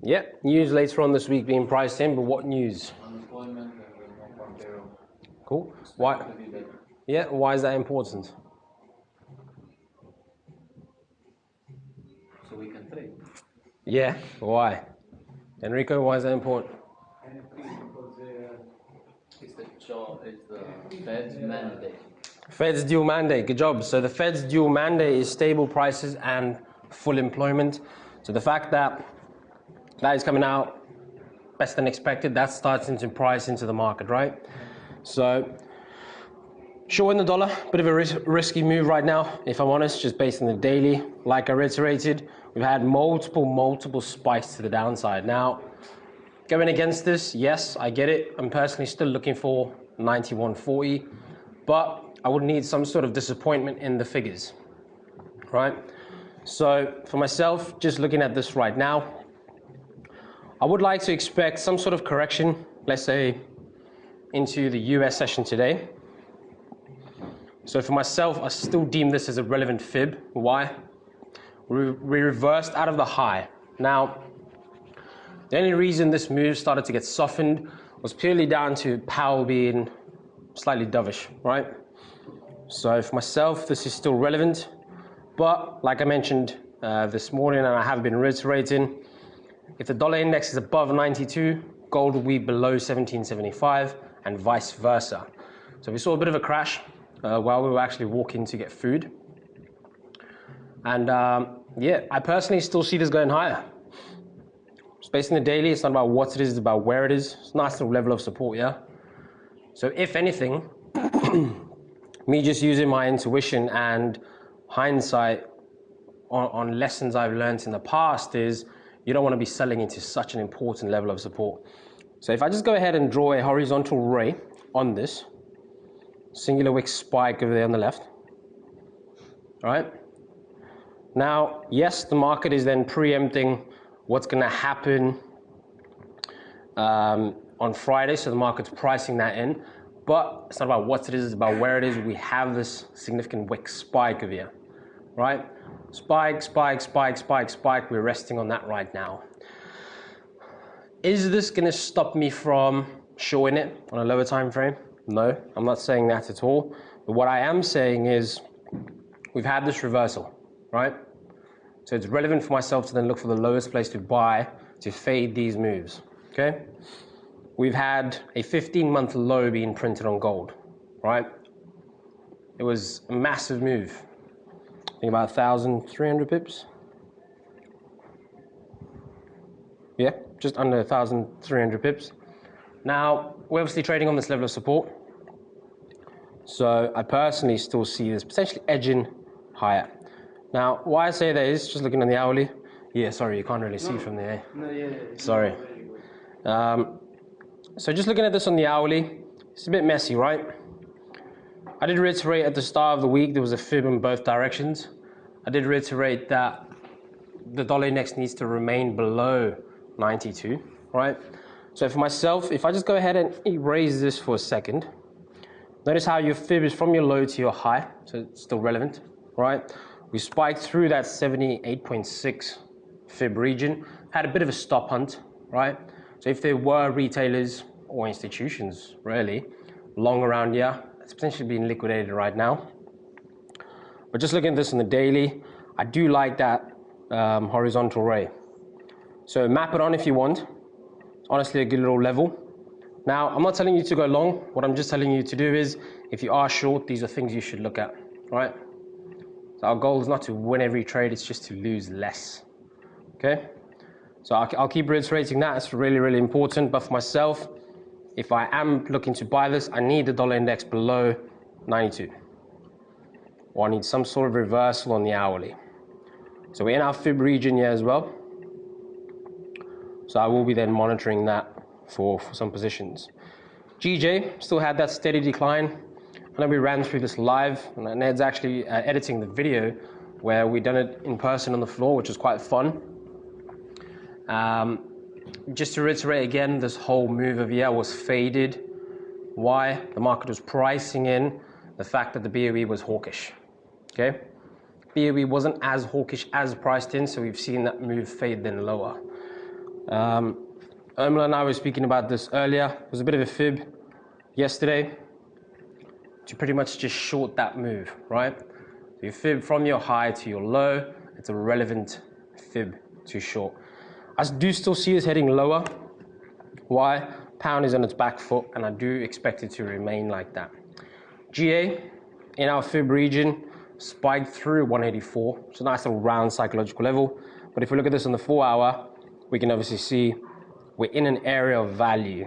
Yeah, news later on this week being priced in, but what news? Unemployment and the non-farm payroll. Cool. Why? To be better. Yeah, why is that important? So we can trade. Yeah, why? Enrico, why is that important? It's the Fed's mandate. Fed's dual mandate, good job. So the Fed's dual mandate is stable prices and full employment. So the fact that that is coming out better than expected, that starts into price into the market, right? So short in the dollar, bit of a risky move right now, if I'm honest, just based on the daily. Like I reiterated, we've had multiple spikes to the downside. Now, going against this, yes, I get it. I'm personally still looking for 91.40, but I would need some sort of disappointment in the figures, right? So for myself, just looking at this right now, I would like to expect some sort of correction, let's say into the US session today. So for myself, I still deem this as a relevant fib. Why? We reversed out of the high. Now, the only reason this move started to get softened was purely down to Powell being slightly dovish, right? So for myself, this is still relevant, but like I mentioned this morning, and I have been reiterating, if the dollar index is above 92, gold will be below 1775 and vice versa. So we saw a bit of a crash while we were actually walking to get food. And yeah, I personally still see this going higher. It's based on the daily, it's not about what it is, it's about where it is. It's a nice little level of support, yeah? So if anything, me just using my intuition and hindsight on lessons I've learned in the past is you don't want to be selling into such an important level of support. So if I just go ahead and draw a horizontal ray on this, singular wick spike over there on the left, all right? Now, yes, the market is then preempting what's going to happen on Friday, so the market's pricing that in. But it's not about what it is, it's about where it is. We have this significant wick spike over here, right? Spike, spike, spike, spike, spike. We're resting on that right now. Is this going to stop me from showing it on a lower time frame? No, I'm not saying that at all. But what I am saying is we've had this reversal, right? So it's relevant for myself to then look for the lowest place to buy to fade these moves, okay? We've had a 15-month low being printed on gold, right? It was a massive move. I think about 1,300 pips. Yeah, just under 1,300 pips. Now, we're obviously trading on this level of support. So I personally still see this potentially edging higher. Now, why I say that is, just looking at the hourly. Yeah, sorry, you can't really see from there. No, yeah. Sorry. So just looking at this on the hourly, it's a bit messy, right? I did reiterate at the start of the week there was a fib in both directions. I did reiterate that the dollar index needs to remain below 92, right? So for myself, if I just go ahead and erase this for a second, notice how your fib is from your low to your high, so it's still relevant, right? We spiked through that 78.6 fib region, had a bit of a stop hunt, right? So if there were retailers or institutions, really, long around here, it's potentially being liquidated right now. But just looking at this on the daily, I do like that horizontal ray. So map it on if you want. It's honestly a good little level. Now, I'm not telling you to go long. What I'm just telling you to do is, if you are short, these are things you should look at, right? So our goal is not to win every trade, it's just to lose less, okay? So I'll keep reiterating that. It's really, really important. But for myself, if I am looking to buy this, I need the dollar index below 92. Or I need some sort of reversal on the hourly. So we're in our fib region here as well. So I will be then monitoring that for some positions. GJ still had that steady decline. I know we ran through this live, and Ned's actually editing the video where we done it in person on the floor, which was quite fun. Just to reiterate again, this whole move of year was faded. Why? The market was pricing in the fact that the BOE was hawkish. Okay? BOE wasn't as hawkish as priced in, so we've seen that move fade then lower. Omla and I were speaking about this earlier. It was a bit of a fib yesterday to pretty much just short that move, right? So you fib from your high to your low. It's a relevant fib to short. I do still see us heading lower. Why? Pound is on its back foot, and I do expect it to remain like that. GA in our fib region spiked through 184. It's a nice little round psychological level. But if we look at this on the 4 hour, we can obviously see we're in an area of value,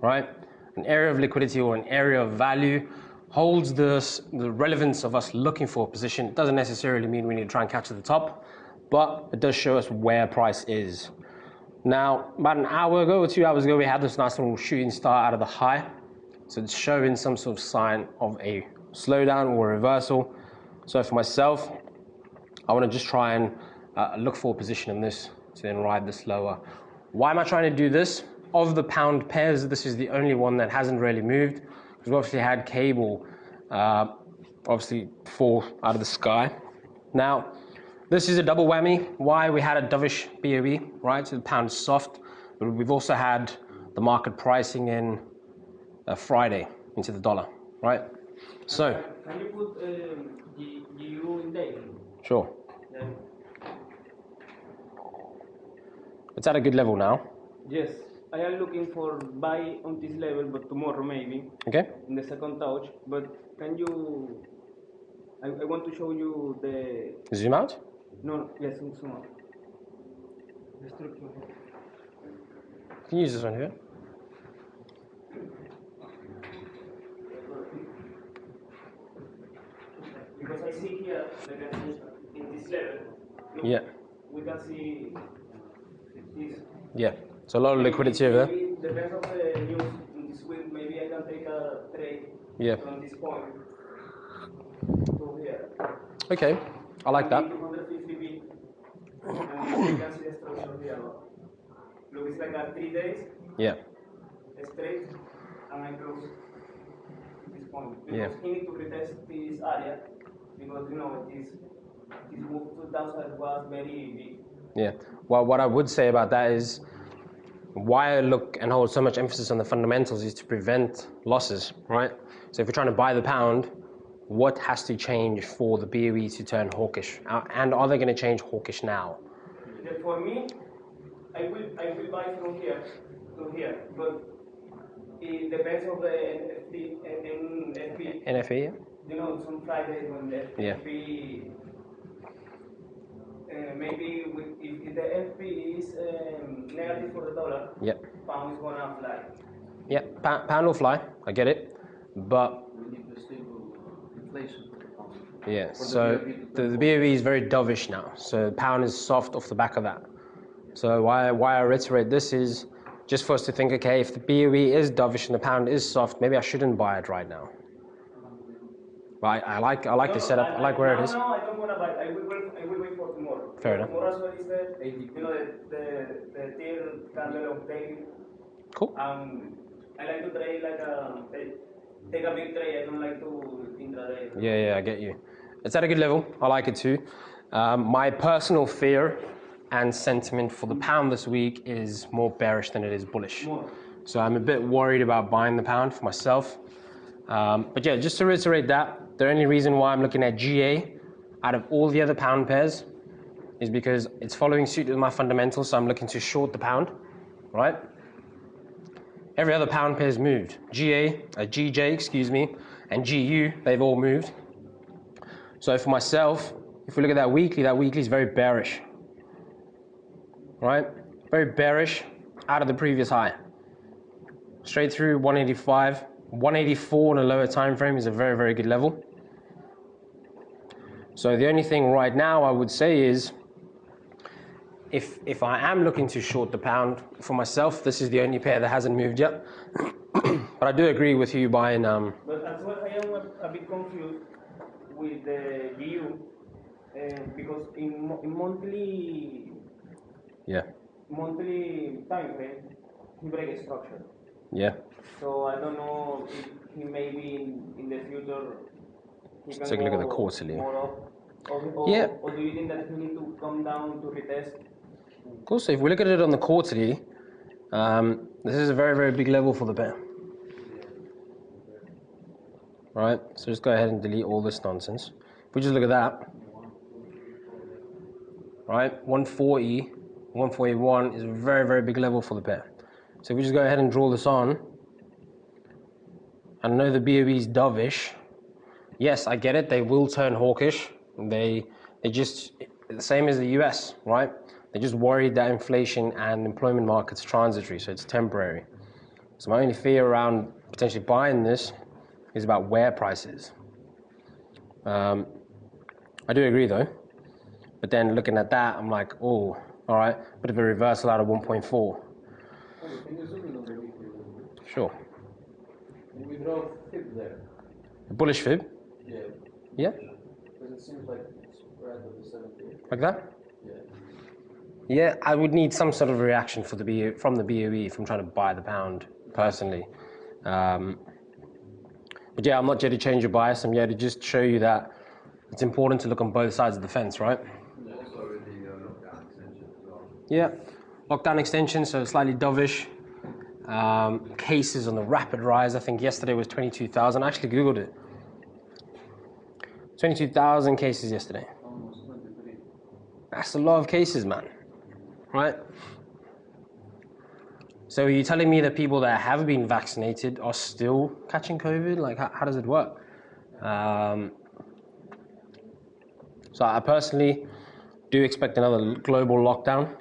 right? An area of liquidity or an area of value holds the relevance of us looking for a position. It doesn't necessarily mean we need to try and catch at the top, but it does show us where price is. Now, about an hour ago or 2 hours ago, we had this nice little shooting star out of the high. So it's showing some sort of sign of a slowdown or a reversal. So for myself, I want to just try and look for a position in this to then ride this lower. Why am I trying to do this? Of the pound pairs, this is the only one that hasn't really moved. Because we obviously had cable obviously fall out of the sky. Now, this is a double whammy. Why? We had a dovish BOE, right? So the pound is soft, but we've also had the market pricing in Friday into the dollar, right? So, can you put the euro in daily? Sure. Yeah. It's at a good level now. Yes, I am looking for buy on this level, but tomorrow maybe. Okay. In the second touch, but can you? I want to show you the. Zoom out. No, yes, zoom out. The structure. Can you use this one here? Because I see here, like in this level. Look, Yeah. We can see this. Yeah. So a lot of liquidity over there. Maybe depends on the news in this week. Maybe I can take a trade. Yeah. From this point to here. Okay. I like that. 250 feet. And you can see the structure here. Look, it's like a 3 days Yeah. straight, and I close this point. Because Yeah. he need to retest this area, because you know this move to downside was very big. Yeah. Well, what I would say about that is why I look and hold so much emphasis on the fundamentals is to prevent losses, right? So if you're trying to buy the pound, what has to change for the BOE to turn hawkish? And are they going to change hawkish now? For me, I will buy from here to here, but it depends on the NFP. NFE? You know, some Fridays when the Yeah. FP, maybe if the FP is negative for the dollar, Yep. pound is gonna fly. Yeah, pound will fly. I get it. But We need to stable inflation for the pound. yeah, For so the BOE is very dovish now. So the pound is soft off the back of that. So why I reiterate this is just for us to think, okay, if the BOE is dovish and the pound is soft, maybe I shouldn't buy it right now. But I like the setup. I like where it is. No, I don't wanna buy. I will wait for tomorrow. Fair enough. Tomorrow as well is the tail candle of daily. Cool. I like to trade like take a big trade. I don't like to intraday. Yeah, I get you. It's at a good level. I like it too. My personal fear and sentiment for the pound this week is more bearish than it is bullish. More. So I'm a bit worried about buying the pound for myself. But yeah, just to reiterate that, the only reason why I'm looking at GA out of all the other pound pairs is because it's following suit with my fundamentals, so I'm looking to short the pound, right? Every other pound pair's moved. GJ, excuse me, and GU, they've all moved. So for myself, if we look at that weekly is very bearish, right? Very bearish out of the previous high. Straight through 185, 184 on a lower time frame is a very, very good level. So the only thing right now I would say is if I am looking to short the pound for myself, this is the only pair that hasn't moved yet. But I do agree with you buying. But as well, I am a bit confused with the GU because in monthly time frame, he breaks structure. Yeah. So I don't know if he maybe in the future he can Let's take a look at the go quarterly. more up. Or Yeah. Or do you think that he need to come down to retest Cool. So if we look at it on the quarterly, this is a very, very big level for the pair. Right, so just go ahead and delete all this nonsense. If we just look at that, right, 140, 141 is a very, very big level for the pair. So if we just go ahead and draw this on, I know the BOE is dovish. Yes, I get it, they will turn hawkish. They just, the same as the US, right? They're just worried that inflation and employment market's transitory, so it's temporary. So my only fear around potentially buying this is about where prices. I do agree though, but then looking at that, I'm like, oh, all right, bit of a reversal out of 1.4. Can you zoom in on the weekly? Sure. Can we draw fib there? A bullish fib? Yeah. Yeah, Because it seems like it's right at the 70. like that? Yeah. Yeah, I would need some sort of reaction from the BOE if I'm trying to buy the pound personally. But yeah, I'm not here to change your bias. I'm here to just show you that it's important to look on both sides of the fence, right? Also with the lockdown extension as well. Yeah, lockdown extension, so slightly dovish. Cases on the rapid rise. I think yesterday was 22,000. I actually Googled it. 22,000 cases yesterday. Almost 23. That's a lot of cases, man. Right? So are you telling me that people that have been vaccinated are still catching COVID? Like, how does it work? So I personally do expect another global lockdown,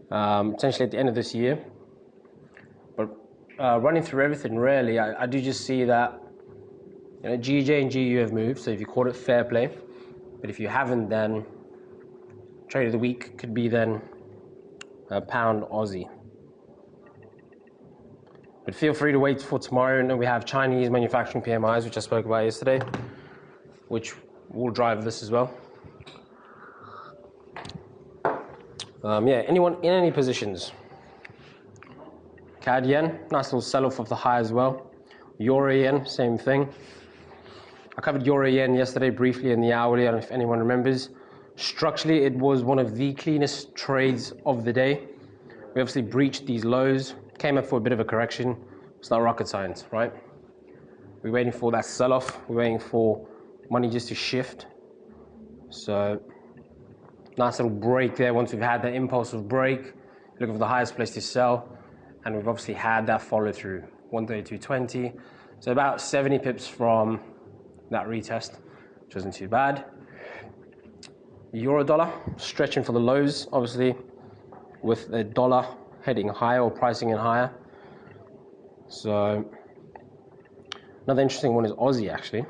potentially at the end of this year. But running through everything, really, I do just see that GJ and GU have moved, so if you caught it, fair play. But if you haven't, then trade of the week could be then pound Aussie. But feel free to wait for tomorrow. And we have Chinese manufacturing PMIs, which I spoke about yesterday, which will drive this as well. Yeah, anyone in any positions? CAD yen, nice little sell-off of the high as well. Euro yen, same thing. I covered Euro yen yesterday briefly in the hourly, I don't know if anyone remembers. Structurally, it was one of the cleanest trades of the day. We obviously breached these lows, came up for a bit of a correction. It's not rocket science, right? We're waiting for that sell-off. We're waiting for money just to shift. So, nice little break there once we've had that impulsive break. Looking for the highest place to sell. And we've obviously had that follow through, 132.20. So about 70 pips from that retest, which wasn't too bad. Euro dollar, stretching for the lows, obviously, with the dollar heading higher or pricing in higher. So, another interesting one is Aussie, actually.